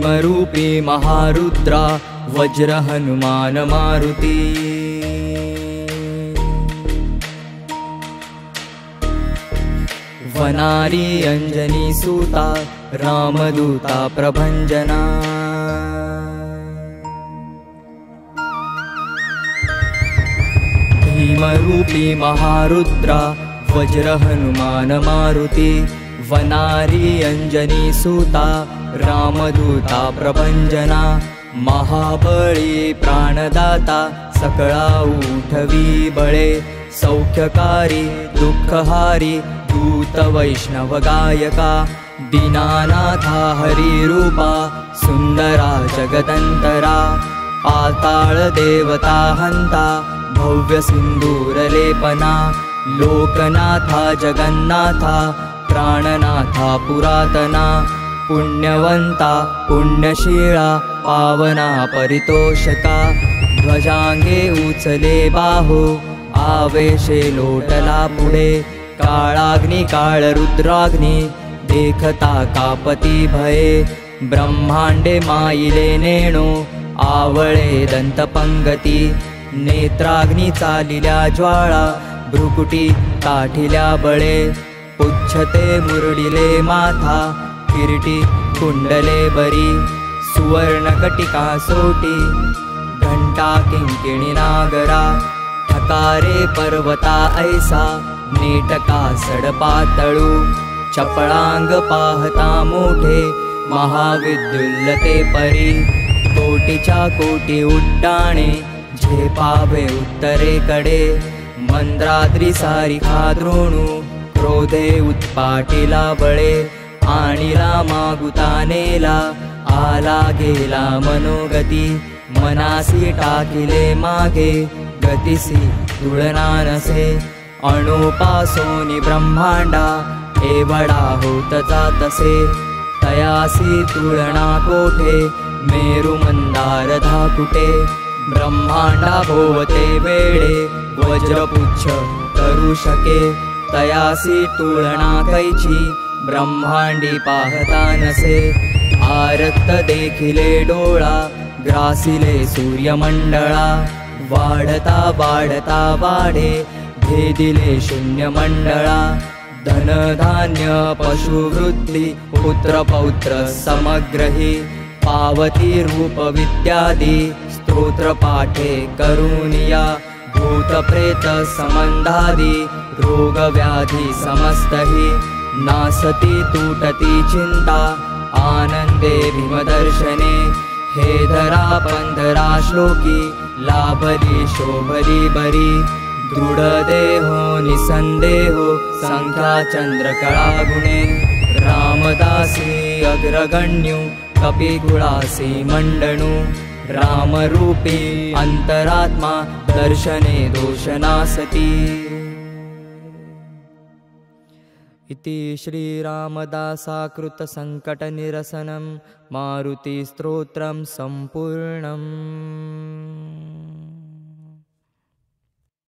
भीमरूपी महारुद्रा वज्र हनुमान मारुती। वनारी अंजनी सूता रामदूता प्रभंजना। भीमरूपी महारुद्रा वज्र हनुमान मारुती। वनारी अंजनी सूता रामदूता प्रभंजना। महाबळी प्राणदाता सकळा उठवी बळे। सौख्यकारी दुःखहारी दूत वैष्णव गायका। दीनानाथा हरिरूपा सुंदरा जगदंतरा। पाताळ देवता हंता भव्य सिंदूर लेपना। लोकनाथा जगन्नाथा प्राणनाथा पुरातना। पुण्यवंता पुण्यशीला पावना परितोषका। ध्वजांगे उचले बाहो आवेशे लोटला पुढे। काळाग्नी काळ रुद्राग्नी देखता कापती भये। ब्रह्मांडे माईले नेणो आवळे दंतपंगती। नेत्राग्नी चालिल्या ज्वाळा भ्रुकुटी ताठिल्या बळे। पुच्छते मुरडिले माथा किरीटी कुंडले बरी। सुवर्णकटिका सोटी घंटा किंकिणी नागरा। ठकारे पर्वता ऐसा नेटका सडपातळू। चपळांग पाहता मोठे महाविद्युल्लते परी। कोटीच्या कोटी उड्डाणे झेपावे उत्तरेकडे। मंद्राद्री सारिखा द्रोणू क्रोधे उत्पाटिला बळे। आणिला मागुता नेला आला गेला मनोगती। मनासी टाकिले मागे गतिसी तुलना नसे। अणुपासोनी ब्रह्मांडा एवढा होत जातसे। तयासी तुलना कोठे मेरु मंदार धाकुटे। ब्रह्मांडा भोवते वेळे वज्रपुच्छ करू शके। तयासी तुलना कैची ब्रह्मांडी पाहता नसे। आरक्त देखिले डोळा ग्रासिले सूर्यमंडळा। वाढता वाढता वाढे भेदिले शून्य मंडळा। धनधान्य पशुवृत्ती पुत्र पौत्र समग्रही। पावती रूप विद्यादी स्तोत्र पाठे करुनिया। भूत प्रेत संबंधादी रोग व्याधी समस्तही। नासती तुटती चिंता आनंदे भीमदर्शने। हे धरा पंधरा श्लोकी लाभली शोभली बरी। दृढ देहो निसंदेहो संख्या चंद्रकळा गुणे। रामदासी अग्रगण्यू कपिकुळासी मंडणू। रामरूपी अंतरात्मा दर्शने दोषनासती। इति श्रीरामदासाकृत संकटनिरसनं मारुति स्तोत्रं सम्पूर्णम्।